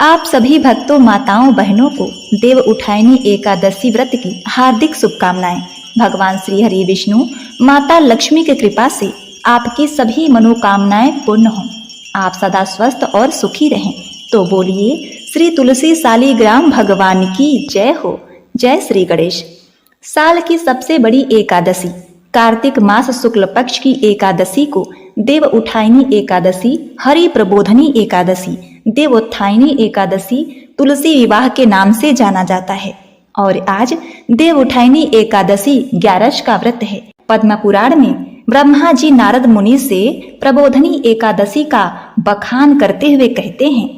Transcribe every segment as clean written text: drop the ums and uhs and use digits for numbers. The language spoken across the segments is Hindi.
आप सभी भक्तों, माताओं, बहनों को देव उठायनी एकादशी व्रत की हार्दिक शुभकामनाएं। भगवान श्री हरि विष्णु, माता लक्ष्मी की कृपा से आपकी सभी मनोकामनाएं पूर्ण हों। आप सदा स्वस्थ और सुखी रहें। तो बोलिए श्री तुलसी शालिग्राम भगवान की जय हो। जय श्री गणेश। साल की सबसे बड़ी एकादशी कार्तिक मास शुक्ल पक्ष की एकादशी को देव उठायनी एकादशी, हरि प्रबोधनी एकादशी, देवोत्थायनी एकादशी, तुलसी विवाह के नाम से जाना जाता है। और आज देव उठायनी एकादशी 11 का व्रत है। पद्म पुराण में ब्रह्मा जी नारद मुनि से प्रबोधनी एकादशी का बखान करते हुए कहते हैं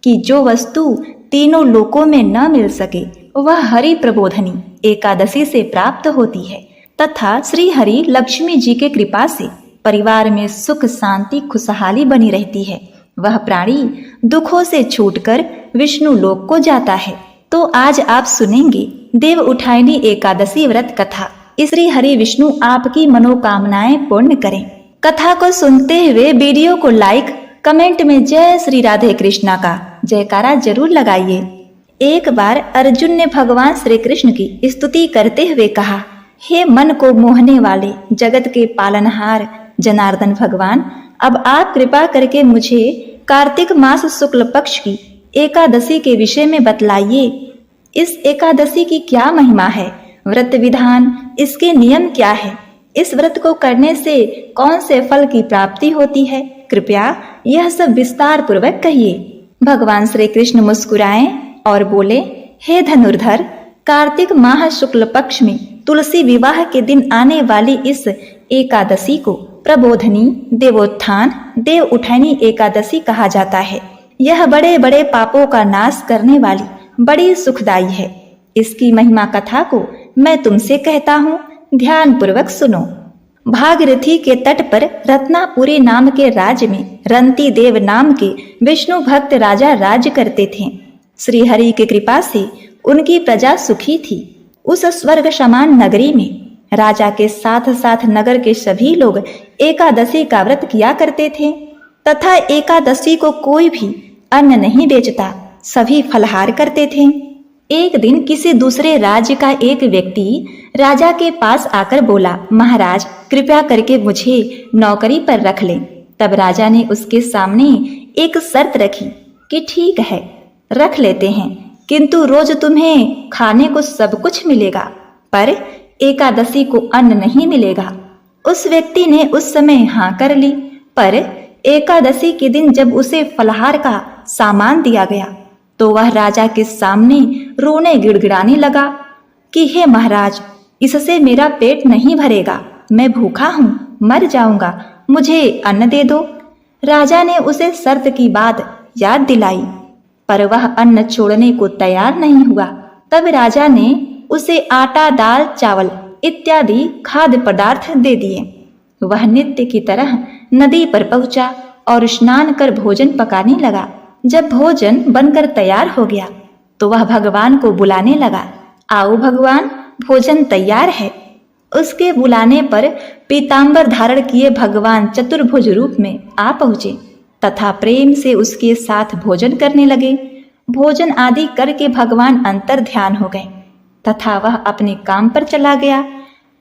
कि जो वस्तु तीनों लोकों में न मिल सके वह हरि प्रबोधनी एकादशी से प्राप्त होती है, तथा श्री हरि लक्ष्मी जी के कृपा से परिवार में सुख शांति खुशहाली बनी रहती है। वह प्राणी दुखों से छूटकर विष्णु लोक को जाता है। तो आज आप सुनेंगे देव उठायनी एकादशी व्रत कथा। श्री हरि विष्णु आपकी मनोकामनाएं पूर्ण करें। कथा को सुनते हुए वीडियो को लाइक, कमेंट में जय श्री राधे कृष्णा का जयकारा जरूर लगाइए। एक बार अर्जुन ने भगवान श्री कृष्ण की स्तुति करते हुए कहा, हे मन को मोहने वाले जगत के पालनहार जनार्दन भगवान, अब आप कृपा करके मुझे कार्तिक मास शुक्ल पक्ष की एकादशी के विषय में बतलाइए। इस एकादशी की क्या महिमा है, व्रत विधान, इसके नियम क्या है, इस व्रत को करने से कौन से फल की प्राप्ति होती है, कृपया यह सब विस्तार पूर्वक कहिए। भगवान श्री कृष्ण मुस्कुराए और बोले, हे धनुर्धर, कार्तिक माह शुक्ल पक्ष में तुलसी विवाह के दिन आने वाली इस एकादशी को प्रबोधनी, देवोत्थान, देव उठायनी एकादशी कहा जाता है। यह बड़े बड़े पापों का नाश करने वाली बड़ी सुखदायी है। इसकी महिमा कथा को मैं तुमसे कहता हूँ, ध्यान पूर्वक सुनो। भागीरथी के तट पर रत्नापुरी नाम के राज्य में रंती देव नाम के विष्णु भक्त राजा राज्य करते थे। श्री हरि की कृपा से उनकी प्रजा सुखी थी। उस स्वर्ग समान नगरी में राजा के साथ साथ नगर के सभी लोग एकादशी का व्रत किया करते थे, तथा एकादशी को कोई भी अन्न नहीं बेचता, सभी फलहार करते थे। एक दिन किसी दूसरे राज्य का एक व्यक्ति राजा के पास आकर बोला, महाराज कृपया करके मुझे नौकरी पर रख लें। तब राजा ने उसके सामने एक शर्त रखी कि ठीक है, रख लेते हैं, किंतु रोज तुम्हें खाने को सब कुछ मिलेगा, पर एकादशी को अन्न नहीं मिलेगा। उस व्यक्ति ने उस समय हाँ कर ली, पर एकादशी के दिन जब उसे फलहार का सामान दिया गया तो वह राजा के सामने रोने गिड़गिड़ाने लगा कि हे महाराज, इससे मेरा पेट नहीं भरेगा, मैं भूखा हूँ, मर जाऊंगा, मुझे अन्न दे दो। राजा ने उसे शर्त की बात याद दिलाई, पर वह अन्न छोड़ने को तैयार नहीं हुआ। तब राजा ने उसे आटा, दाल, चावल इत्यादि खाद्य पदार्थ दे दिए। वह नित्य की तरह नदी पर पहुंचा और स्नान कर भोजन पकाने लगा। जब भोजन बनकर तैयार हो गया तो वह भगवान को बुलाने लगा, आओ भगवान, भोजन तैयार है। उसके बुलाने पर पीतांबर धारण किए भगवान चतुर्भुज रूप में आ पहुंचे तथा प्रेम से उसके साथ भोजन करने लगे। भोजन आदि करके भगवान अंतर ध्यान हो गए तथा वह अपने काम पर चला गया।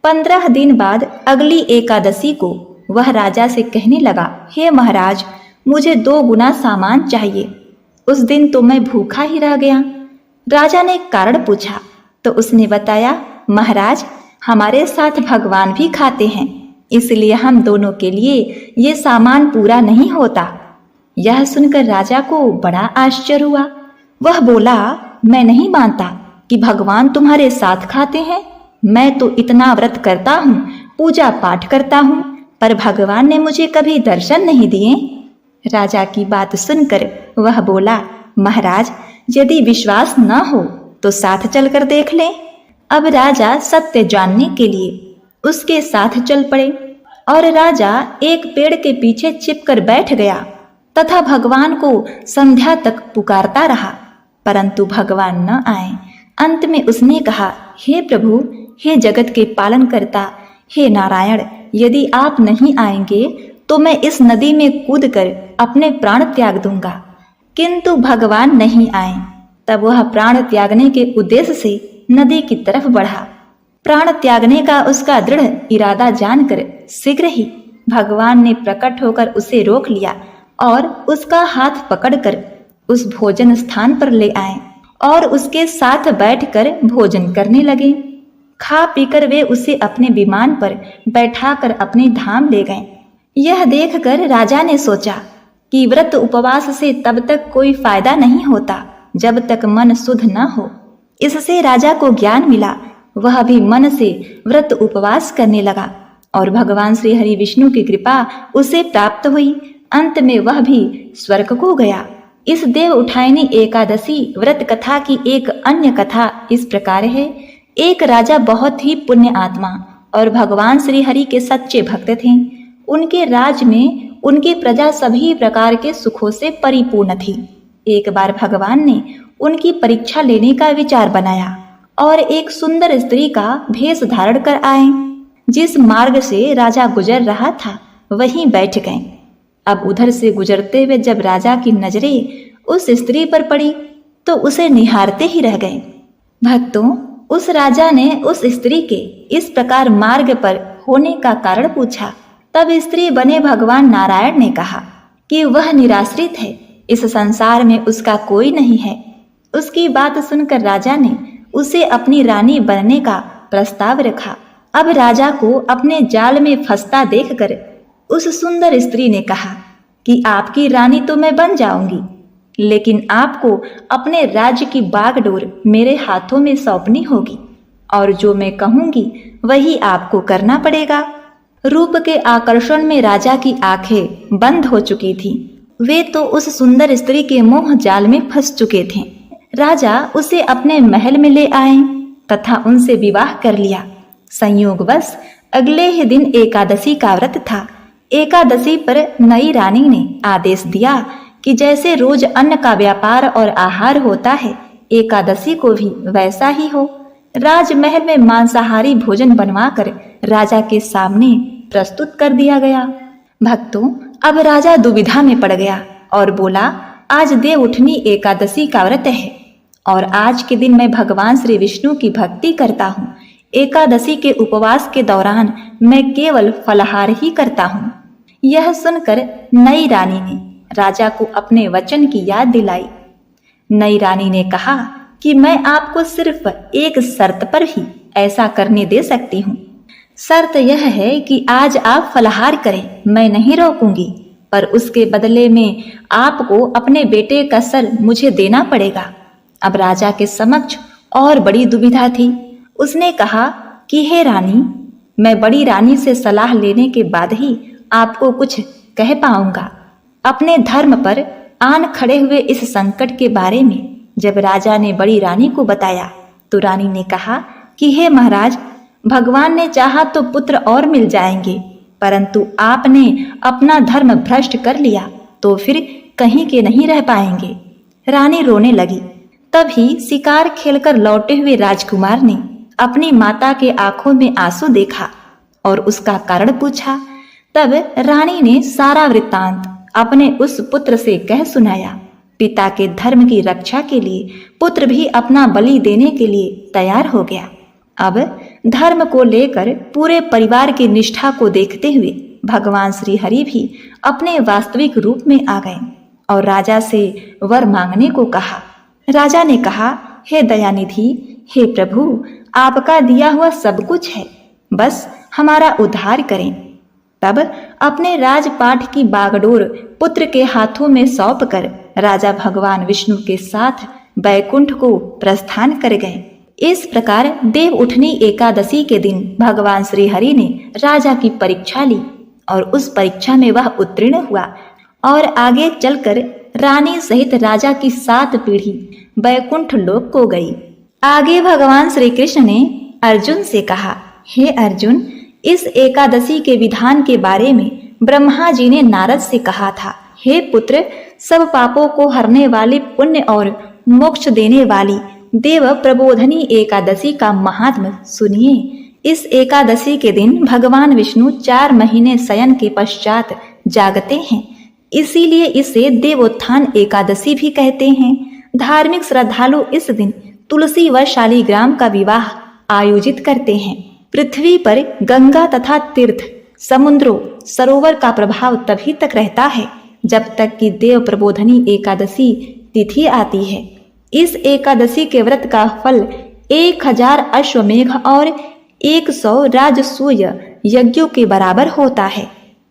15 दिन बाद अगली एकादशी को वह राजा से कहने लगा, हे महाराज, मुझे 2 गुना सामान चाहिए। उस दिन तो मैं भूखा ही रह गया। राजा ने कारण पूछा तो उसने बताया, महाराज, हमारे साथ भगवान भी खाते हैं, इसलिए हम दोनों के लिए ये सामान पूरा नहीं होता। यह सुनकर राजा को बड़ा आश्चर्य हुआ। वह बोला, मैं नहीं मानता कि भगवान तुम्हारे साथ खाते हैं। मैं तो इतना व्रत करता हूँ, पूजा पाठ करता हूँ, पर भगवान ने मुझे कभी दर्शन नहीं दिए। राजा की बात सुनकर वह बोला, महाराज, यदि विश्वास न हो तो साथ चलकर देख लें। अब राजा सत्य जानने के लिए उसके साथ चल पड़े और राजा एक पेड़ के पीछे छिपकर बैठ गया तथा भगवान को संध्या तक पुकारता रहा, परंतु भगवान न आए। अंत में उसने कहा, हे प्रभु, हे जगत के पालन करता, हे नारायण, यदि आप नहीं आएंगे तो मैं इस नदी में कूदकर अपने प्राण त्याग दूंगा। किंतु भगवान नहीं आए। तब वह प्राण त्यागने के उद्देश्य से नदी की तरफ बढ़ा। प्राण त्यागने का उसका दृढ़ इरादा जानकर शीघ्र ही भगवान ने प्रकट होकर उसे रोक लिया और उसका हाथ पकड़कर उस भोजन स्थान पर ले आए और उसके साथ बैठकर भोजन करने लगे। खा पीकर वे उसे अपने विमान पर बैठाकर अपने धाम ले गए। यह देखकर राजा ने सोचा कि व्रत उपवास से तब तक कोई फायदा नहीं होता जब तक मन शुद्ध न हो। इससे राजा को ज्ञान मिला। वह भी मन से व्रत उपवास करने लगा और भगवान श्री हरि विष्णु की कृपा उसे प्राप्त हुई। अंत में वह भी स्वर्ग को गया। इस देव उठायनी एकादशी व्रत कथा की एक अन्य कथा इस प्रकार है। एक राजा बहुत ही पुण्य आत्मा और भगवान श्री हरि के सच्चे भक्त थे। उनके राज में उनकी प्रजा सभी प्रकार के सुखों से परिपूर्ण थी। एक बार भगवान ने उनकी परीक्षा लेने का विचार बनाया और एक सुंदर स्त्री का भेष धारण कर आए। जिस मार्ग से राजा गुजर रहा था वहीं बैठ गए। अब उधर से गुजरते हुए जब राजा की नजरें उस स्त्री पर पड़ी तो उसे निहारते ही रह गए। भक्तों, उस राजा ने उस स्त्री के इस प्रकार मार्ग पर होने का कारण पूछा। तब स्त्री बने भगवान नारायण ने कहा कि वह निराश्रित है, इस संसार में उसका कोई नहीं है। उसकी बात सुनकर राजा ने उसे अपनी रानी बनने का प्रस्ताव रखा। अब राजा को अपने जाल में फंसता देखकर उस सुंदर स्त्री ने कहा कि आपकी रानी तो मैं बन जाऊंगी, लेकिन आपको अपने राज्य की बागडोर मेरे हाथों में सौंपनी होगी और जो मैं कहूंगी वही आपको करना पड़ेगा। रूप के आकर्षण में राजा की आंखें बंद हो चुकी थीं। वे तो उस सुंदर स्त्री के मोह जाल में फंस चुके थे। राजा उसे अपने महल में ले आए तथा उनसे विवाह कर लिया। संयोगवश अगले ही दिन एकादशी का व्रत था। एकादशी पर नई रानी ने आदेश दिया कि जैसे रोज अन्न का व्यापार और आहार होता है, एकादशी को भी वैसा ही हो। राजमहल में मांसाहारी भोजन बनवाकर राजा के सामने प्रस्तुत कर दिया गया। भक्तों, अब राजा दुविधा में पड़ गया और बोला, आज देव उठनी एकादशी का व्रत है और आज के दिन मैं भगवान श्री विष्णु की भक्ति करता हूँ। एकादशी के उपवास के दौरान मैं केवल फलाहार ही करता हूँ। यह सुनकर नई रानी ने राजा को अपने वचन की याद दिलाई। नई रानी ने कहा कि मैं आपको सिर्फ एक शर्त पर ही ऐसा करने दे सकती हूँ। शर्त यह है कि आज आप फलाहार करें, मैं नहीं रोकूंगी, पर उसके बदले में आपको अपने बेटे का सर मुझे देना पड़ेगा। अब राजा के समक्ष और बड़ी दुविधा थी। उसने कहा कि हे रानी, मैं बड़ी रानी से सलाह लेने के बाद ही आपको कुछ कह पाऊंगा। अपने धर्म पर आन खड़े हुए इस संकट के बारे में जब राजा ने बड़ी रानी को बताया तो रानी ने कहा कि हे महाराज, भगवान ने चाहा तो पुत्र और मिल जाएंगे, परंतु आपने अपना धर्म भ्रष्ट कर लिया तो फिर कहीं के नहीं रह पाएंगे। रानी रोने लगी। तभी शिकार खेलकर लौटे हुए राजकुमार ने अपनी माता के आंखों में आंसू देखा और उसका कारण पूछा। तब रानी ने सारा वृत्तांत अपने उस पुत्र से कह सुनाया। पिता के धर्म की रक्षा के लिए पुत्र भी अपना बलि देने के लिए तैयार हो गया। अब धर्म को लेकर पूरे परिवार की निष्ठा को देखते हुए भगवान श्री हरि भी अपने वास्तविक रूप में आ गए और राजा से वर मांगने को कहा। राजा ने कहा, हे दयानिधि, हे प्रभु, आपका दिया हुआ सब कुछ है, बस हमारा उद्धार करें। तब अपने राजपाट की बागडोर पुत्र के हाथों में सौंप कर राजा भगवान विष्णु के साथ बैकुंठ को प्रस्थान कर गए। इस प्रकार देव उठनी एकादशी के दिन भगवान श्री हरि ने राजा की परीक्षा ली और उस परीक्षा में वह उत्तीर्ण हुआ और आगे चलकर रानी सहित राजा की 7 पीढ़ी बैकुंठ लोक को गई। आगे भगवान श्री कृष्ण ने अर्जुन से कहा, हे अर्जुन, इस एकादशी के विधान के बारे में ब्रह्मा जी ने नारद से कहा था। हे पुत्र, सब पापों को हरने वाली पुण्य और मोक्ष देने वाली देव प्रबोधनी एकादशी का महात्म्य सुनिए। इस एकादशी के दिन भगवान विष्णु 4 महीने शयन के पश्चात जागते हैं। इसीलिए इसे देवोत्थान एकादशी भी कहते हैं। धार्मिक श्रद्धालु इस दिन तुलसी व शालिग्राम का विवाह आयोजित करते हैं। पृथ्वी पर गंगा तथा तीर्थ, समुद्रों, सरोवर का प्रभाव तभी तक रहता है जब तक कि देव प्रबोधनी एकादशी तिथि आती है। इस एकादशी के व्रत का फल 1000 अश्वमेघ और 100 राजसूय यज्ञों के बराबर होता है।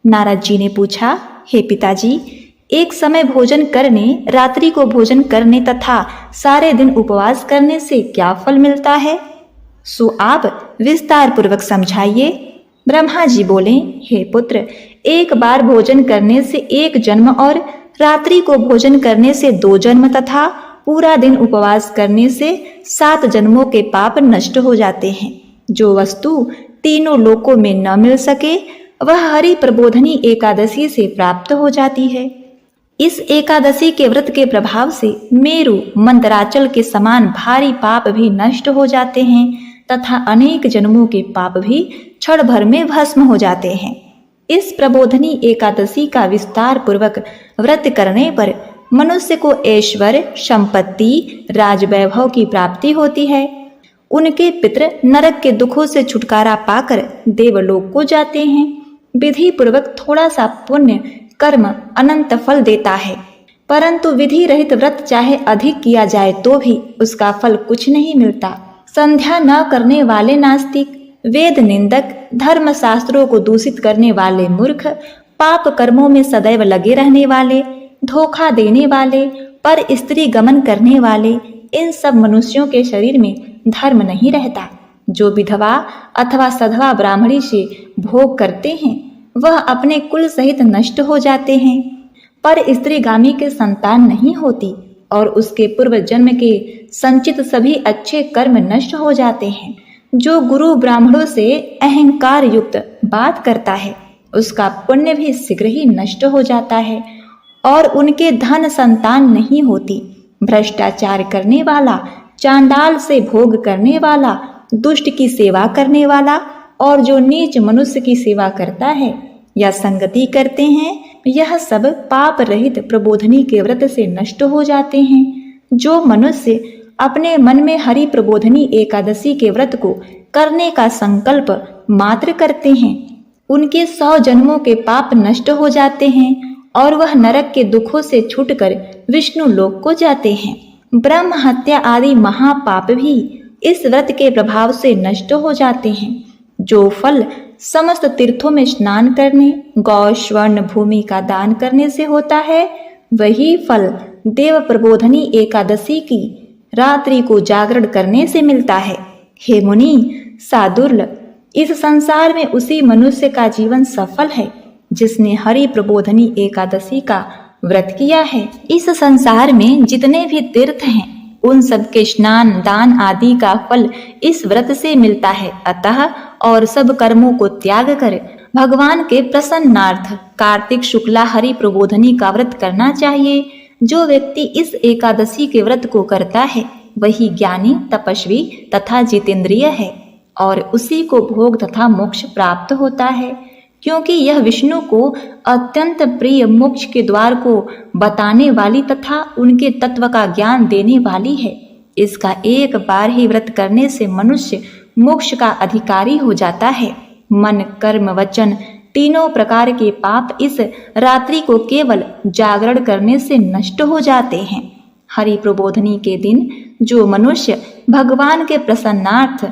नारद जी ने पूछा, हे पिताजी, एक समय भोजन करने, रात्रि को भोजन करने तथा सारे दिन उपवास करने से क्या फल मिलता है? सो आप विस्तार पूर्वक समझाइए। ब्रह्मा जी बोले, हे पुत्र, एक बार भोजन करने से 1 जन्म और रात्रि को भोजन करने से 2 जन्म तथा पूरा दिन उपवास करने से 7 जन्मों के पाप नष्ट हो जाते हैं। जो वस्तु तीनों लोकों में न मिल सके वह हरि प्रबोधनी एकादशी से प्राप्त हो जाती है। इस एकादशी के व्रत के प्रभाव से मेरु मंदराचल के समान भारी पाप भी नष्ट हो जाते हैं तथा अनेक जन्मों के पाप भी क्षण भर में भस्म हो जाते हैं। इस प्रबोधनी एकादशी का विस्तार पूर्वक व्रत करने पर मनुष्य को ऐश्वर्य, संपत्ति, राजवैभव की प्राप्ति होती है। उनके पितृ नरक के दुखों से छुटकारा पाकर देवलोक को जाते हैं। विधि पूर्वक थोड़ा सा पुण्य कर्म अनंत फल देता है, परंतु विधि रहित व्रत चाहे अधिक किया जाए तो भी उसका फल कुछ नहीं मिलता। संध्या न करने वाले नास्तिक, वेद निंदक, धर्म शास्त्रों को दूषित करने वाले मूर्ख, पाप कर्मों में सदैव लगे रहने वाले, धोखा देने वाले, पर स्त्री गमन करने वाले, इन सब मनुष्यों के शरीर में धर्म नहीं रहता। जो विधवा अथवा सधवा ब्राह्मणी से भोग करते हैं वह अपने कुल सहित नष्ट हो जाते हैं। पर स्त्रीगामी के संतान नहीं होती और उसके पूर्व जन्म के संचित सभी अच्छे कर्म नष्ट हो जाते हैं। जो गुरु ब्राह्मणों से अहंकार युक्त बात करता है उसका पुण्य भी शीघ्र ही नष्ट हो जाता है और उनके धन संतान नहीं होती। भ्रष्टाचार करने वाला, चांडाल से भोग करने वाला, दुष्ट की सेवा करने वाला और जो नीच मनुष्य की सेवा करता है या संगति करते हैं, यह सब पाप रहित प्रबोधनी के व्रत से नष्ट हो जाते हैं। जो मनुष्य अपने मन में हरि प्रबोधनी एकादशी के व्रत को करने का संकल्प मात्र करते हैं उनके 100 जन्मों के पाप नष्ट हो जाते हैं और वह नरक के दुखों से छूटकर विष्णु लोक को जाते हैं। ब्रह्म हत्या आदि महापाप भी इस व्रत के प्रभाव से नष्ट हो जाते हैं। जो फल समस्त तीर्थों में स्नान करने, गौ स्वर्ण भूमि का दान करने से होता है, वही फल देव प्रबोधनी एकादशी की रात्रि को जागरण करने से मिलता है। हे मुनि, सादुर्ल, इस संसार में उसी मनुष्य का जीवन सफल है जिसने हरि प्रबोधनी एकादशी का व्रत किया है। इस संसार में जितने भी तीर्थ हैं उन सबके स्नान, दान आदि का फल इस व्रत से मिलता है। अतः और सब कर्मों को त्याग कर भगवान के प्रसन्नार्थ कार्तिक शुक्ला हरि प्रबोधनी का व्रत करना चाहिए। जो व्यक्ति इस एकादशी के व्रत को करता है वही ज्ञानी, तपस्वी तथा जितेंद्रिय है और उसी को भोग तथा मोक्ष प्राप्त होता है, क्योंकि यह विष्णु को अत्यंत प्रिय मोक्ष के द्वार को बताने वाली तथा उनके तत्व का ज्ञान देने वाली है। इसका एक बार ही व्रत करने से मनुष्य मोक्ष का अधिकारी हो जाता है। मन, कर्म, वचन तीनों प्रकार के पाप इस रात्रि को केवल जागरण करने से नष्ट हो जाते हैं। हरि प्रबोधनी के दिन जो मनुष्य भगवान के प्रसन्नार्थ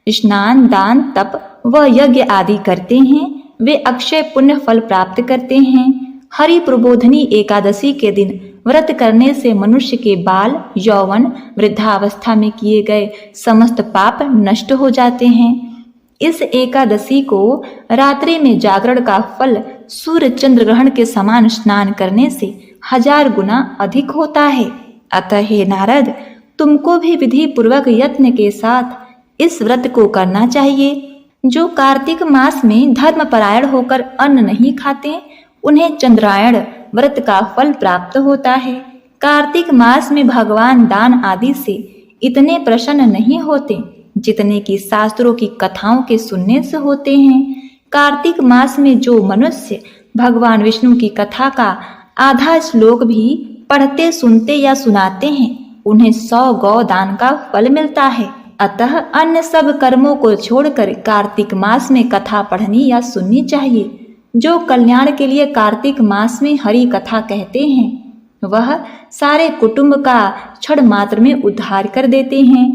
स्नान, दान, तप व यज्ञ आदि करते हैं वे अक्षय पुण्य फल प्राप्त करते हैं। हरि प्रबोधनी एकादशी के दिन व्रत करने से मनुष्य के बाल, यौवन, वृद्धावस्था में किए गए समस्त पाप नष्ट हो जाते हैं। इस एकादशी को रात्रि में जागरण का फल सूर्य चंद्र ग्रहण के समान स्नान करने से 1000 गुना अधिक होता है। अतः हे नारद, तुमको भी विधि पूर्वक यत्न के साथ इस व्रत को करना चाहिए। जो कार्तिक मास में धर्मपरायण होकर अन्न नहीं खाते उन्हें चंद्रायण व्रत का फल प्राप्त होता है। कार्तिक मास में भगवान दान आदि से इतने प्रसन्न नहीं होते जितने कि शास्त्रों की कथाओं के सुनने से होते हैं। कार्तिक मास में जो मनुष्य भगवान विष्णु की कथा का आधा श्लोक भी पढ़ते सुनते या सुनाते हैं, उन्हें 100 गौ दान का फल मिलता है। अतः अन्य सब कर्मों को छोड़कर कार्तिक मास में कथा पढ़नी या सुननी चाहिए। जो कल्याण के लिए कार्तिक मास में हरि कथा कहते हैं वह सारे कुटुंब का क्षण मात्र में उद्धार कर देते हैं।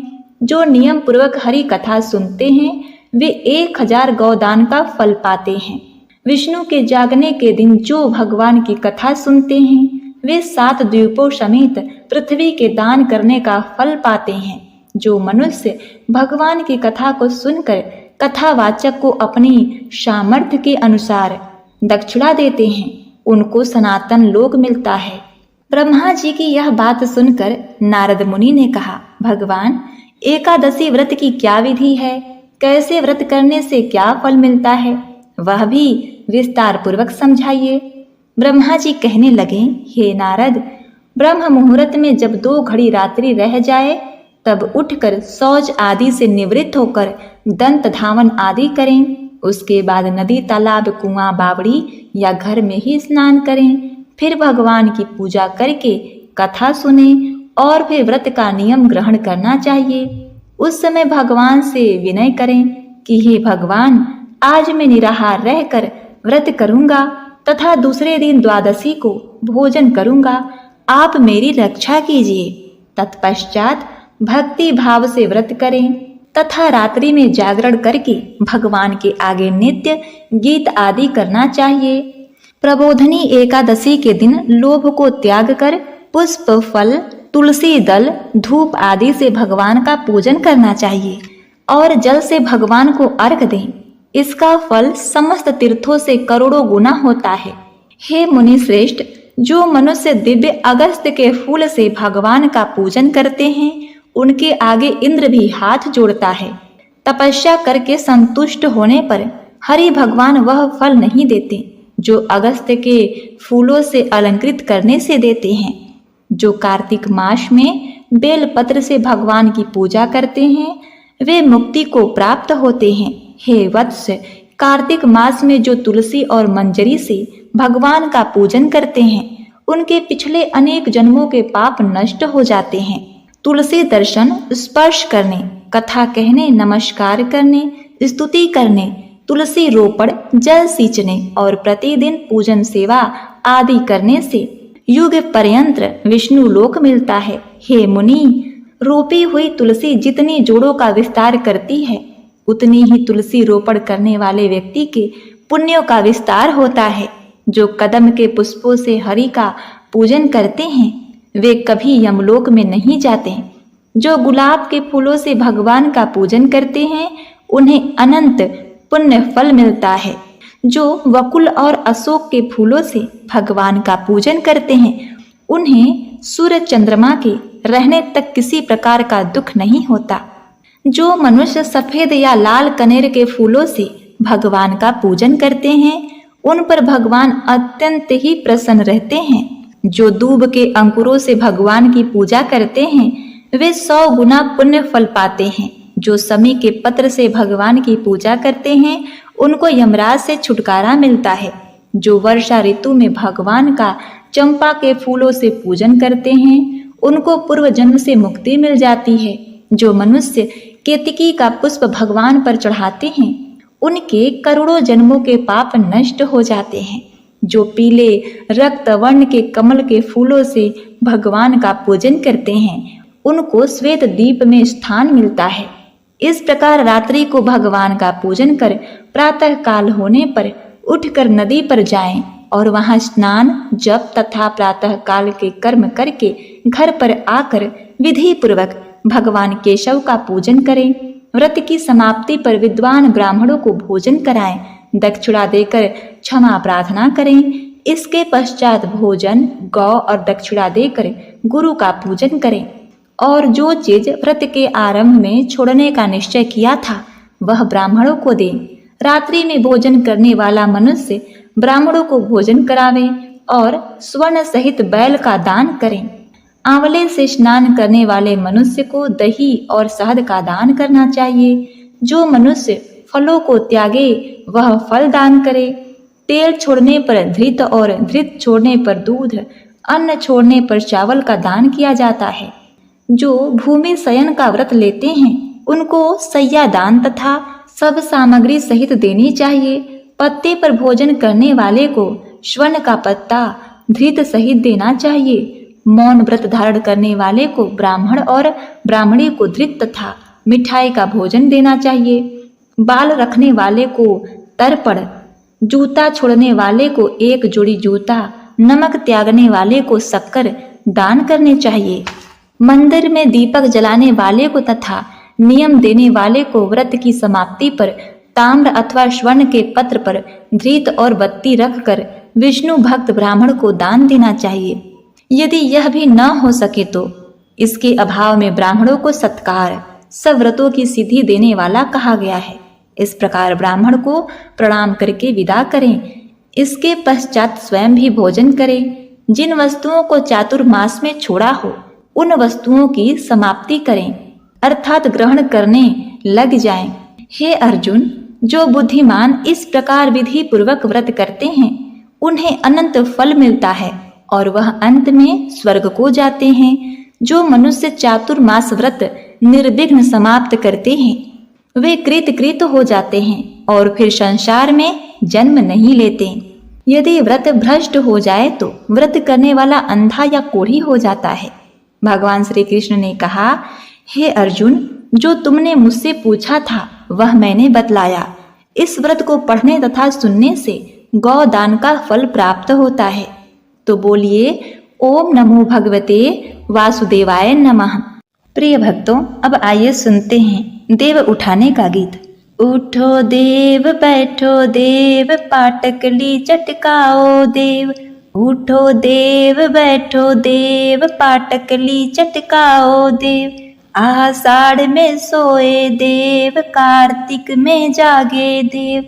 जो नियम पूर्वक हरि कथा सुनते हैं वे 1000 गौदान का फल पाते हैं। विष्णु के जागने के दिन जो भगवान की कथा सुनते हैं वे 7 द्वीपों समेत पृथ्वी के दान करने का फल पाते हैं। जो मनुष्य भगवान की कथा को सुनकर कथावाचक को अपनी सामर्थ्य के अनुसार दक्षिणा देते हैं उनको सनातन लोक मिलता है। ब्रह्मा जी की यह बात सुनकर नारद मुनि ने कहा, भगवान एकादशी व्रत की क्या विधि है, कैसे व्रत करने से क्या फल मिलता है, वह भी विस्तार पूर्वक समझाइए। ब्रह्मा जी कहने लगे, हे नारद, ब्रह्म मुहूर्त में जब 2 घड़ी रात्रि रह जाए तब उठकर शौच आदि से निवृत्त होकर दंत धावन आदि करें। उसके बाद नदी, तालाब, कुआं, बावड़ी या घर में ही स्नान करें। फिर भगवान की पूजा करके कथा सुने और फिर व्रत का नियम ग्रहण करना चाहिए। उस समय भगवान से विनय करें कि हे भगवान, आज मैं निराहार रहकर व्रत करूंगा तथा दूसरे दिन द्वादशी को भोजन करूंगा। आप मेरी रक्षा कीजिए। तत्पश्चात भक्ति भाव से व्रत करें तथा रात्रि में जागरण करके भगवान के आगे नित्य गीत आदि करना चाहिए। प्रबोधनी एकादशी के दिन लोभ को त्याग कर पुष्प, फल, तुलसी दल, धूप आदि से भगवान का पूजन करना चाहिए और जल से भगवान को अर्घ दें। इसका फल समस्त तीर्थों से करोड़ों गुना होता है। हे मुनि श्रेष्ठ, जो मनुष्य दिव्य अगस्त्य के फूल से भगवान का पूजन करते हैं उनके आगे इंद्र भी हाथ जोड़ता है। तपस्या करके संतुष्ट होने पर हरि भगवान वह फल नहीं देते जो अगस्त्य के फूलों से अलंकृत करने से देते हैं। जो कार्तिक मास में बेल पत्र से भगवान की पूजा करते हैं वे मुक्ति को प्राप्त होते हैं। हे वत्स, कार्तिक मास में जो तुलसी और मंजरी से भगवान का पूजन करते हैं उनके पिछले अनेक जन्मों के पाप नष्ट हो जाते हैं। तुलसी दर्शन, स्पर्श करने, कथा कहने, नमस्कार करने, स्तुति करने, तुलसी रोपण, जल सींचने और प्रतिदिन पूजन सेवा आदि करने से युग पर्यंत विष्णु लोक मिलता है। हे मुनि, रोपी हुई तुलसी जितनी जोड़ों का विस्तार करती है उतनी ही तुलसी रोपण करने वाले व्यक्ति के पुण्यों का विस्तार होता है। जो कदम के पुष्पों से हरि का पूजन करते हैं वे कभी यमलोक में नहीं जाते। जो गुलाब के फूलों से भगवान का पूजन करते हैं उन्हें अनंत पुण्य फल मिलता है। जो वकुल और अशोक के फूलों से भगवान का पूजन करते हैं उन्हें सूर्य चंद्रमा के रहने तक किसी प्रकार का दुख नहीं होता। जो मनुष्य सफेद या लाल कनेर के फूलों से भगवान का पूजन करते हैं उन पर भगवान अत्यंत ही प्रसन्न रहते हैं। जो दूब के अंकुरों से भगवान की पूजा करते हैं वे 100 गुना पुण्य फल पाते हैं। जो समी के पत्र से भगवान की पूजा करते हैं उनको यमराज से छुटकारा मिलता है। जो वर्षा ऋतु में भगवान का चंपा के फूलों से पूजन करते हैं उनको पूर्व जन्म से मुक्ति मिल जाती है। जो मनुष्य केतकी का पुष्प भगवान पर चढ़ाते हैं उनके करोड़ों जन्मों के पाप नष्ट हो जाते हैं। जो पीले रक्त वर्ण के कमल के फूलों से भगवान का पूजन करते हैं उनको श्वेत दीप में स्थान मिलता है। इस प्रकार रात्रि को भगवान का पूजन कर प्रातः काल होने पर उठकर नदी पर जाएं और वहां स्नान, जप तथा प्रातः काल के कर्म करके घर पर आकर विधि पूर्वक भगवान केशव का पूजन करें। व्रत की समाप्ति पर विद्वान ब्राह्मणों को भोजन कराएं, दक्षिणा देकर क्षमा प्रार्थना करें। इसके पश्चात भोजन, गौ और दक्षिणा देकर गुरु का पूजन करें और जो चीज व्रत के आरंभ में छोड़ने का निश्चय किया था वह ब्राह्मणों को दें। रात्रि में भोजन करने वाला मनुष्य ब्राह्मणों को भोजन करावे और स्वर्ण सहित बैल का दान करें। आंवले से स्नान करने वाले मनुष्य को दही और शहद का दान करना चाहिए। जो मनुष्य फलों को त्यागे वह फल दान करे। तेल छोड़ने पर धृत और धृत छोड़ने पर दूध, अन्न छोड़ने पर चावल का दान किया जाता है। जो भूमि शयन का व्रत लेते हैं उनको सैया दान तथा सब सामग्री सहित देनी चाहिए। पत्ते पर भोजन करने वाले को स्वर्ण का पत्ता धृत सहित देना चाहिए। मौन व्रत धारण करने वाले को ब्राह्मण और ब्राह्मणी को धृत तथा मिठाई का भोजन देना चाहिए। बाल रखने वाले को तर्पण, जूता छोड़ने वाले को एक जोड़ी जूता, नमक त्यागने वाले को शक्कर दान करने चाहिए। मंदिर में दीपक जलाने वाले को तथा नियम देने वाले को व्रत की समाप्ति पर ताम्र अथवा स्वर्ण के पत्र पर धृत और बत्ती रखकर विष्णु भक्त ब्राह्मण को दान देना चाहिए। यदि यह भी न हो सके तो इसके अभाव में ब्राह्मणों को सत्कार, सब व्रतों की सिद्धि देने वाला कहा गया है। इस प्रकार ब्राह्मण को प्रणाम करके विदा करें। इसके पश्चात स्वयं भी भोजन करें। जिन वस्तुओं को चातुर्मास में छोड़ा हो उन वस्तुओं की समाप्ति करें, अर्थात ग्रहण करने लग जाएं। हे अर्जुन, जो बुद्धिमान इस प्रकार विधि पूर्वक व्रत करते हैं उन्हें अनंत फल मिलता है और वह अंत में स्वर्ग को जाते हैं। जो मनुष्य चातुर्मास व्रत निर्विघ्न समाप्त करते हैं वे कृत हो जाते हैं और फिर संसार में जन्म नहीं लेते। यदि व्रत भ्रष्ट हो जाए तो व्रत करने वाला अंधा या कोढ़ी हो जाता है। भगवान श्री कृष्ण ने कहा, हे अर्जुन, जो तुमने मुझसे पूछा था वह मैंने बतलाया। इस व्रत को पढ़ने तथा सुनने से गौ दान का फल प्राप्त होता है। तो बोलिए ओम नमो भगवते वासुदेवाय नमः। प्रिय भक्तों, अब आइए सुनते हैं देव उठाने का गीत। उठो देव बैठो देव, पाटकली चटकाओ देव। उठो देव बैठो देव, पाटकली चटकाओ देव। आषाढ़ में सोए देव, कार्तिक में जागे देव।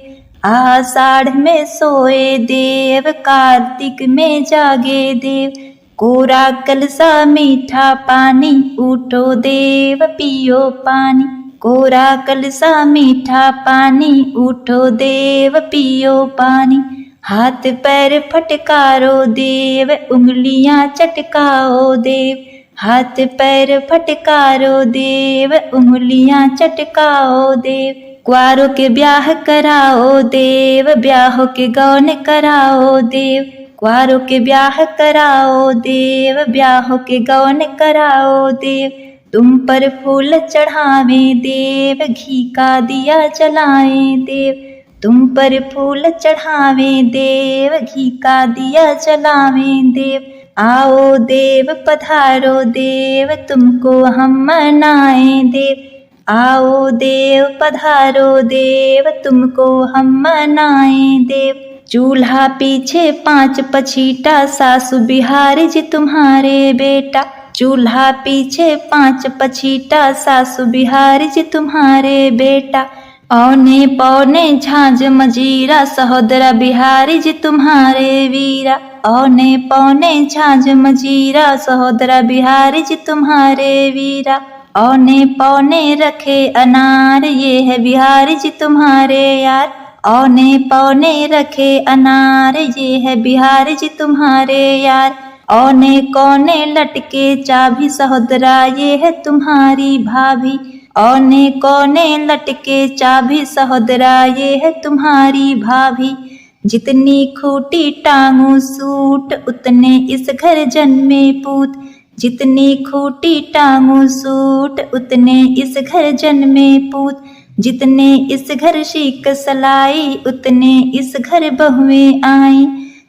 आषाढ़ में सोए देव, कार्तिक में जागे देव। कोरा कलसा मीठा पानी, उठो देव पियो पानी। कोरा कलसा मीठा पानी, उठो देव पियो पानी। हाथ पैर फटकारो देव, उंगलियां चटकाओ देव। हाथ पैर फटकारो देव, उंगलियां चटकाओ देव। कुंवारों के ब्याह कराओ देव, ब्याहों के गौन कराओ देव। कुंवारों के ब्याह कराओ देव, ब्याहों के गौन कराओ देव। तुम पर फूल चढ़ावे देव, घी का दिया जलाए देव। तुम पर फूल चढ़ावे देव, घी का दिया जलावे देव। आओ देव पधारो देव, तुमको हम मनाए देव। आओ देव पधारो देव, तुमको हम मनाए देव। चूल्हा पीछे 5 पछीटा, सासु बिहारी जी तुम्हारे बेटा। चूल्हा पीछे 5 पछीटा, सासु बिहारी जी तुम्हारे बेटा। औने पौने झांझ मजीरा, सहोदरा बिहारी जी तुम्हारे वीरा। औने पौने झांझ मजीरा, सहोदरा बिहारी जी तुम्हारे वीरा। औने पौने रखे अनार, ये है बिहारी जी तुम्हारे यार। औने पौने रखे अनार, ये है बिहारी जी तुम्हारे यार। औने कोने लटके चाभी, सहोदरा ये है तुम्हारी भाभी। औने कोने लटके चाभी, सहोदरा ये है तुम्हारी भाभी। जितनी खूटी टांगू सूट, उतने इस घर जन्मे पूत। जितनी खूटी टांगू सूट, उतने इस घर जन्मे पूत। जितने इस घर शीक सलाई, उतने इस घर बहुएं आई।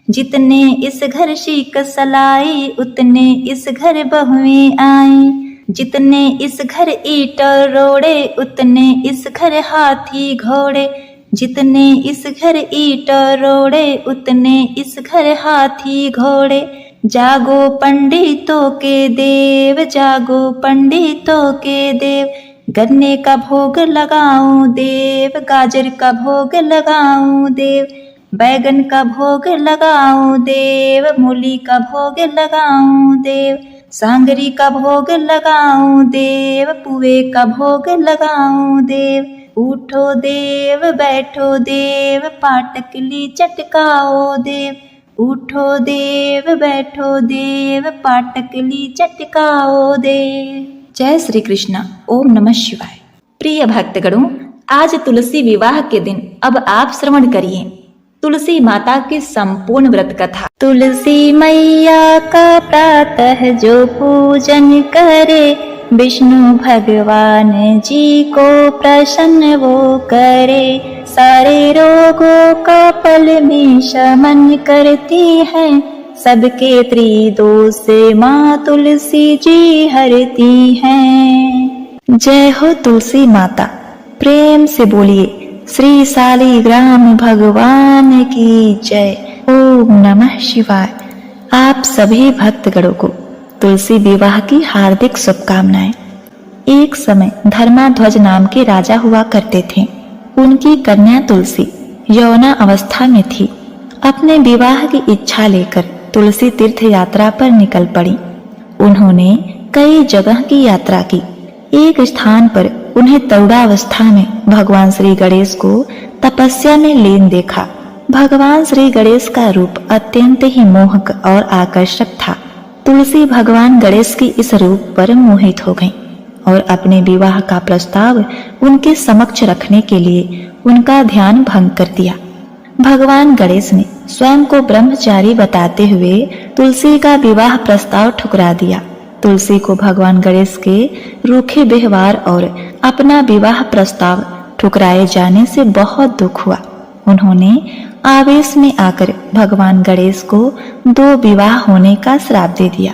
जितने इस घर शीक सलाई, उतने इस घर बहुएं आई। जितने इस घर ईंट रोड़े, उतने इस घर हाथी घोड़े। जितने इस घर ईंट रोड़े, उतने इस घर हाथी घोड़े। जागो पंडितों के देव, जागो पंडितों के देव। गन्ने का भोग लगाऊं देव, गाजर का भोग लगाऊं देव। बैगन का भोग लगाऊं देव, मूली का भोग लगाऊं देव। सांगरी का भोग लगाऊं देव, पुए का भोग लगाऊं देव। उठो देव बैठो देव, पाटकली चटकाओ देव। उठो देव बैठो देव, पाटकली चटकाओ देव। जय श्री कृष्ण। ओम नमः शिवाय। प्रिय भक्तगणों, आज तुलसी विवाह के दिन अब आप श्रवण करिए तुलसी माता की संपूर्ण व्रत कथा। तुलसी मैया का प्रातः जो पूजन करे, विष्णु भगवान जी को प्रसन्न वो करे। सारे रोगों का पल में शमन करती है, सबके त्रिदोष माँ तुलसी जी हरती हैं। जय हो तुलसी माता। प्रेम से बोलिए श्री शालिग्राम भगवान की जय। ओम नमः शिवाय। आप सभी भक्तगणों को तुलसी विवाह की हार्दिक शुभकामनाएं। एक समय धर्माध्वज नाम के राजा हुआ करते थे। उनकी कन्या तुलसी यौना अवस्था में थी। अपने विवाह की इच्छा लेकर तुलसी तीर्थ यात्रा पर निकल पड़ी। उन्होंने कई जगह की यात्रा की। एक स्थान पर उन्हें तरुणावस्था में भगवान श्री गणेश को तपस्या में लीन देखा। भगवान श्री गणेश का रूप अत्यंत ही मोहक और आकर्षक था। तुलसी भगवान गणेश की इस रूप पर मोहित हो गईं और अपने विवाह का प्रस्ताव उनके समक्ष रखने के लिए उनका ध्यान भंग कर दिया। भगवान गणेश ने स्वयं को ब्रह्मचारी बताते हुए तुलसी का विवाह प्रस्ताव ठुकरा दिया। तुलसी को भगवान गणेश के रूखे व्यवहार और अपना विवाह प्रस्ताव ठुकराए जाने से बहुत दुख हुआ। उन्होंने आवेश में आकर भगवान गणेश को 2 विवाह होने का श्राप दे दिया।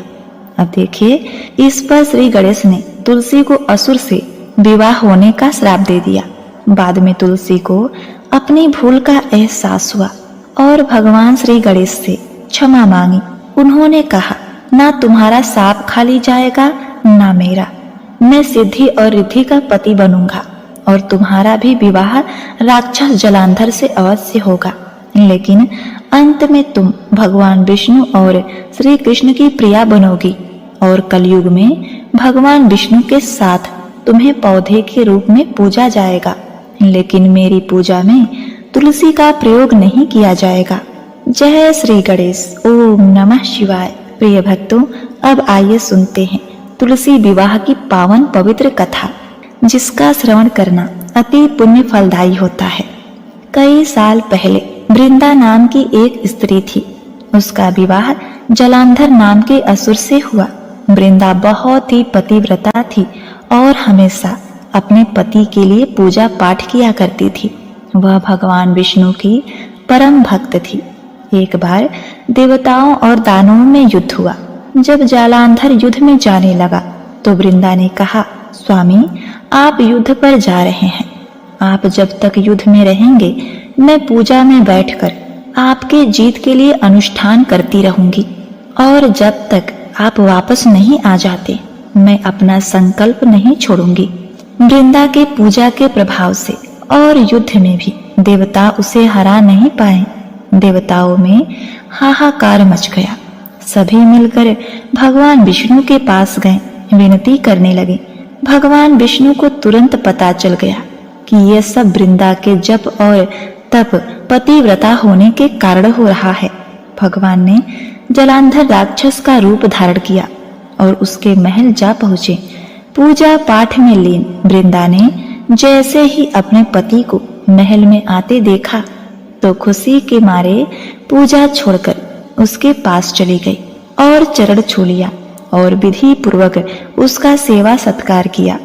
अब देखिए, इस पर श्री गणेश ने तुलसी को असुर से विवाह होने का श्राप दे दिया। बाद में तुलसी को अपनी भूल का एहसास हुआ और भगवान श्री गणेश से क्षमा मांगी। उन्होंने कहा, ना तुम्हारा साप खाली जाएगा ना मेरा। मैं सिद्धि और रिद्धि का पति बनूंगा और तुम्हारा भी विवाह राक्षस जलांधर से अवश्य होगा। लेकिन अंत में तुम भगवान विष्णु और श्री कृष्ण की प्रिया बनोगी और कलयुग में भगवान विष्णु के साथ तुम्हें पौधे के रूप में पूजा जाएगा। लेकिन मेरी पूजा में तुलसी का प्रयोग नहीं किया जाएगा। जय श्री गणेश। ओम नमः शिवाय। प्रिय भक्तों, अब आइए सुनते हैं तुलसी विवाह की पावन पवित्र कथा, जिसका श्रवण करना अति पुण्य फलदायी होता है। कई साल पहले वृंदा नाम की एक स्त्री थी। उसका विवाह जलांधर नाम के असुर से हुआ। वृंदा बहुत ही पतिव्रता थी और हमेशा अपने पति के लिए पूजा पाठ किया करती थी। वह भगवान विष्णु की परम भक्त थी। एक बार देवताओं और दानवों में युद्ध हुआ। जब जलांधर युद्ध में जाने लगा तो वृंदा ने कहा, स्वामी, आप युद्ध पर जा रहे हैं। आप जब तक युद्ध में रहेंगे, मैं पूजा में बैठकर आपके जीत के लिए अनुष्ठान करती रहूंगी और जब तक आप वापस नहीं आ जाते, मैं अपना संकल्प नहीं छोड़ूंगी। वृंदा के पूजा के प्रभाव से और युद्ध में भी देवता उसे हरा नहीं पाए। देवताओं में हाहाकार मच गया। सभी मिलकर भगवान विष्णु के पास गए, विनती करने लगे। भगवान विष्णु को तुरंत पता चल गया कि यह सब वृंदा के जप और तप पतिव्रता होने के कारण हो रहा है। भगवान ने जलांधर राक्षस का रूप धारण किया और उसके महल जा पहुंचे। पूजा पाठ में लीन वृंदा ने जैसे ही अपने पति को महल में आते देखा तो खुशी के मारे पूजा छोड़कर उसके पास चली गई और चरण छू लिया और विधि पूर्वक उसका सेवा सत्कार किया।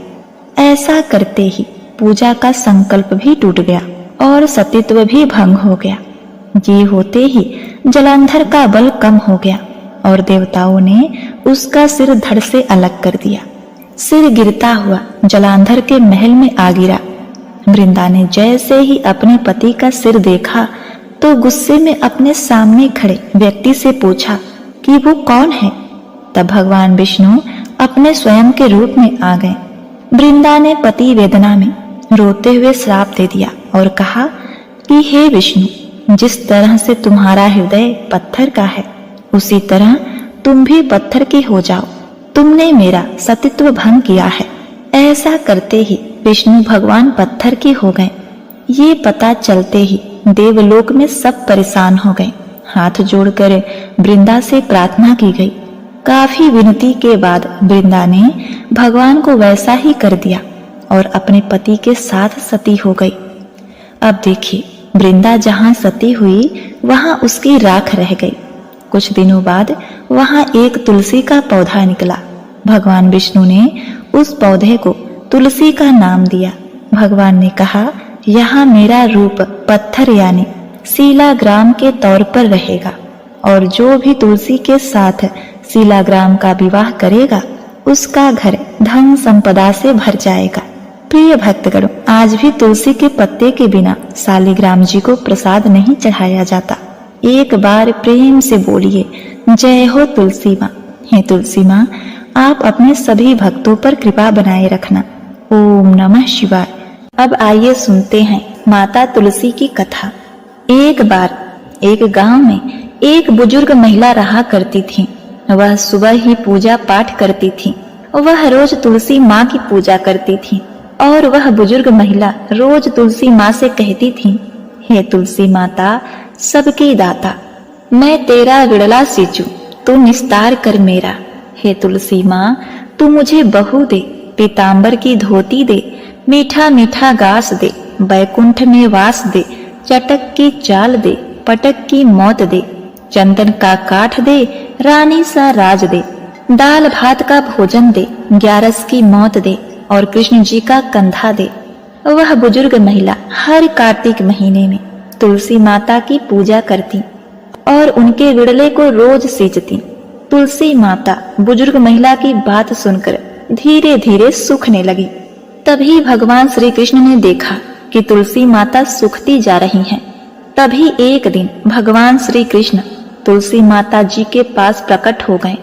ऐसा करते ही पूजा का संकल्प भी टूट गया और सतीत्व भी भंग हो गया। ये होते ही जलांधर का बल कम हो गया और देवताओं ने उसका सिर धड़ से अलग कर दिया। सिर गिरता हुआ जलांधर के महल में आ गिरा। वृंदा ने जैसे ही अपने पति का सिर देखा तो गुस्से में अपने सामने खड़े व्यक्ति से पूछा कि वो कौन है। तब भगवान विष्णु अपने स्वयं के रूप में आ गए। वृंदा ने पति वेदना में रोते हुए श्राप दे दिया और कहा कि हे विष्णु, जिस तरह से तुम्हारा हृदय पत्थर का है, उसी तरह तुम भी पत्थर के हो जाओ। तुमने मेरा सतीत्व भंग किया है। ऐसा करते ही विष्णु भगवान पत्थर के हो गए। ये पता चलते ही देवलोक में सब परेशान हो गए। हाथ जोड़कर वृंदा से प्रार्थना की गई। काफी विनती के बाद वृंदा ने भगवान को वैसा ही कर दिया और अपने पति के साथ सती हो गई। अब देखिए, वृंदा जहाँ सती हुई वहाँ उसकी राख रह गई। कुछ दिनों बाद वहाँ एक तुलसी का पौधा निकला। भगवान विष्णु ने उस पौधे को तुलसी का नाम दिया। भगवान ने कहा, यहाँ मेरा रूप पत्थर यानी शीलाग्राम के तौर पर रहेगा और जो भी तुलसी के साथ शीलाग्राम का विवाह करेगा उसका घर धन संपदा से भर जाएगा। प्रिय भक्तगणों, आज भी तुलसी के पत्ते के बिना शालिग्राम जी को प्रसाद नहीं चढ़ाया जाता। एक बार प्रेम से बोलिए, जय हो तुलसी माँ। हे तुलसी माँ, आप अपने सभी भक्तों पर कृपा बनाए रखना। ओम नमः शिवाय। अब आइए सुनते हैं माता तुलसी की कथा। एक बार एक गांव में एक बुजुर्ग महिला रहा करती थी। वह सुबह ही पूजा पाठ करती थी। वह रोज तुलसी माँ की पूजा करती थी और वह बुजुर्ग महिला रोज तुलसी माँ से कहती थी, हे तुलसी माता सबकी दाता, मैं तेरा विड़ला सिंचू, तू निस्तार कर मेरा। हे तुलसी माँ, तू मुझे बहू दे, पीतांबर की धोती दे, मीठा मीठा गास दे, बैकुंठ में वास दे, चटक की चाल दे, पटक की मौत दे, चंदन का काठ दे, रानी सा राज दे, दाल भात का भोजन दे, 11 की मौत दे और कृष्ण जी का कंधा दे। वह बुजुर्ग महिला हर कार्तिक महीने में तुलसी माता की पूजा करती और उनके विड़ले को रोज सींचती। तुलसी माता बुजुर्ग महिला की बात सुनकर धीरे धीरे सूखने लगी। तभी भगवान श्री कृष्ण ने देखा कि तुलसी माता सूखती जा रही हैं। तभी एक दिन भगवान श्री कृष्ण तुलसी माता जी के पास प्रकट हो गए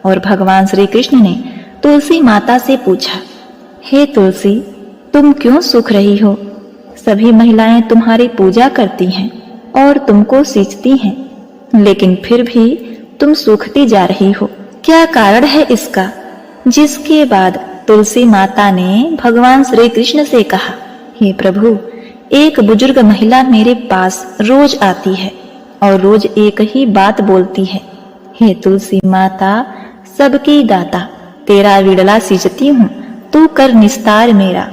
और भगवान श्री कृष्ण ने तुलसी माता से पूछा, हे तुलसी, तुम क्यों सूख रही हो? सभी महिलाएं तुम्हारी पूजा करती हैं और तुमको सींचती हैं, लेकिन फिर भी तुम सूखती जा रही हो। क्या कारण है इसका? जिसके बाद तुलसी माता ने भगवान श्री कृष्ण से कहा, हे प्रभु, एक बुजुर्ग महिला मेरे पास रोज आती है और रोज एक ही बात बोलती है, हे तुलसी माता सबकी दाता, तेरा विड़ला सींचती हूँ, तू कर निस्तार मेरा।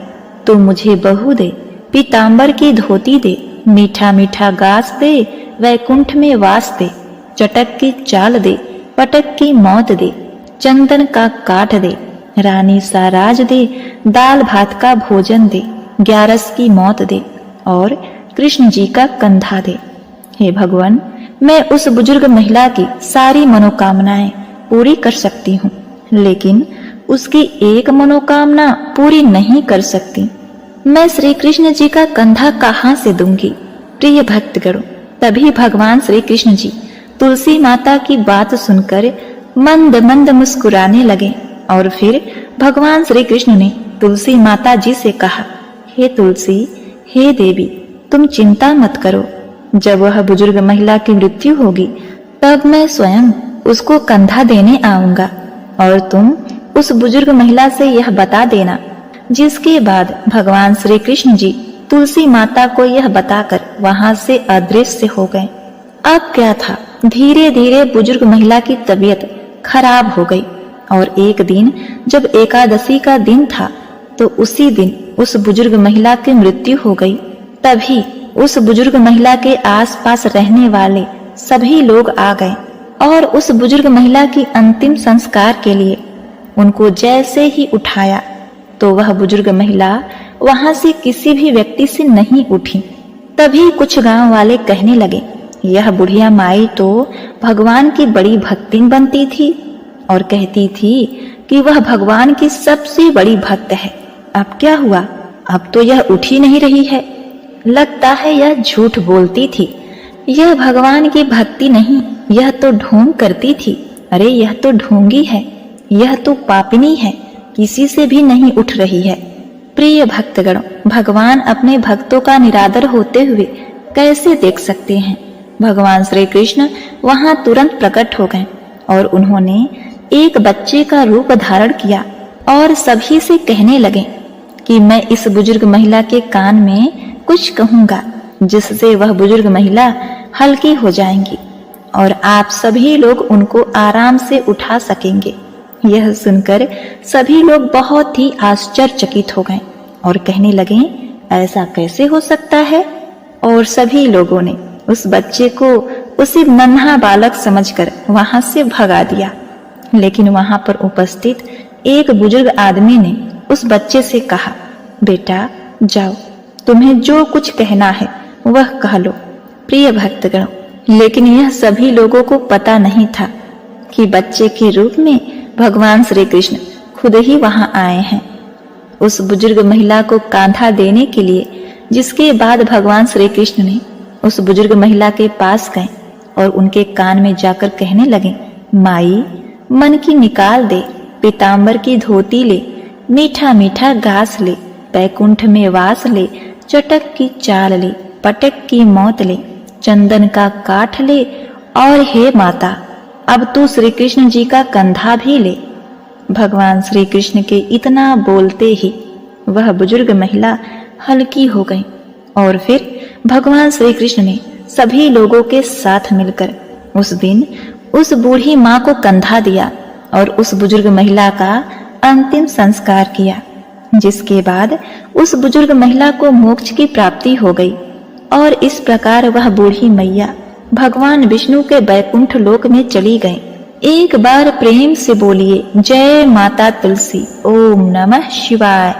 तू मुझे बहू दे, पीतांबर की धोती दे, मीठा मीठा गास दे, वैकुंठ में वास दे, चटक की चाल दे, पटक की मौत दे, चंदन का काठ दे, रानी सा राज दे, दाल भात का भोजन दे, 11 की मौत दे और कृष्ण जी का कंधा दे। हे भगवान, मैं उस बुजुर्ग महिला की सारी मनोकामनाएं पूरी कर सकती हूँ, लेकिन उसकी एक मनोकामना पूरी नहीं कर सकती। मैं श्री कृष्ण जी का कंधा कहाँ से दूंगी? प्रिय भक्तगणों, तभी भगवान श्री कृष्ण जी तुलसी माता की बात सुनकर मंद मंद मुस्कुराने लगे और फिर भगवान श्री कृष्ण ने तुलसी माता जी से कहा, हे तुलसी, हे देवी, तुम चिंता मत करो। जब वह बुजुर्ग महिला की मृत्यु होगी तब मैं स्वयं उसको कंधा देने आऊंगा और तुम उस बुजुर्ग महिला से यह बता देना। जिसके बाद भगवान श्री कृष्ण जी तुलसी माता को यह बताकर वहां से अदृश्य हो गए। अब क्या था, धीरे धीरे बुजुर्ग महिला की तबीयत खराब हो गई और एक दिन जब एकादशी का दिन था तो उसी दिन उस बुजुर्ग महिला की मृत्यु हो गई। तभी उस बुजुर्ग महिला के आसपास रहने वाले सभी लोग आ गए और उस बुजुर्ग महिला की अंतिम संस्कार के लिए उनको जैसे ही उठाया तो वह बुजुर्ग महिला वहां से किसी भी व्यक्ति से नहीं उठी। तभी कुछ गांव वाले कहने लगे, यह बुढ़िया माई तो भगवान की बड़ी भक्तिन बनती थी और कहती थी कि वह भगवान की सबसे बड़ी भक्त है। अब क्या हुआ? अब तो यह उठ ही नहीं रही है। लगता है यह झूठ बोलती थी। यह भगवान की भक्ति नहीं, यह तो ढोंग करती थी। अरे यह तो ढोंगी है, यह तो पापिनी है, किसी से भी नहीं उठ रही है। प्रिय भक्तगणों, भगवान अपने भक्तों का निरादर होते हुए कैसे देख सकते हैं? भगवान श्री कृष्ण वहां तुरंत प्रकट हो गए और उन्होंने एक बच्चे का रूप धारण किया और सभी से कहने लगे, कि मैं इस बुजुर्ग महिला के कान में कुछ कहूंगा जिससे वह बुजुर्ग महिला हल्की हो जाएंगी और आप सभी लोग उनको आराम से उठा सकेंगे। यह सुनकर सभी लोग बहुत ही आश्चर्यचकित हो गए और कहने लगे, ऐसा कैसे हो सकता है? और सभी लोगों ने उस बच्चे को उसी नन्हा बालक समझकर वहां से भगा दिया। लेकिन वहां पर उपस्थित एक बुजुर्ग आदमी ने उस बच्चे से कहा, बेटा जाओ, तुम्हें जो कुछ कहना है वह कह लो। प्रिय भक्तगण, लेकिन यह सभी लोगों को पता नहीं था कि बच्चे के रूप में भगवान श्री कृष्ण खुद ही वहां आए हैं। उस बुजुर्ग महिला को कांधा देने के लिए, जिसके बाद भगवान श्री कृष्ण ने उस बुजुर्ग महिला के पास गए और उनके कान में जाकर कहने लगे, माई मन की निकाल दे, पीतांबर की धोती ले, मीठा मीठा घास ले, बैकुंठ में वास ले, चटक की चाल ले, पटक की मौत ले, चंदन का काठ ले, और हे माता अब तू श्री कृष्ण जी का कंधा भी ले। भगवान श्री कृष्ण के इतना बोलते ही वह बुजुर्ग महिला हल्की हो गई और फिर भगवान श्री कृष्ण ने सभी लोगों के साथ मिलकर उस दिन उस बूढ़ी माँ को कंधा दिया और उस बुजुर्ग महिला का अंतिम संस्कार किया, जिसके बाद उस बुजुर्ग महिला को मोक्ष की प्राप्ति हो गई। और इस प्रकार वह बूढ़ी मैया भगवान विष्णु के बैकुंठ लोक में चली गई। एक बार प्रेम से बोलिए, जय माता तुलसी। ओम नमः शिवाय।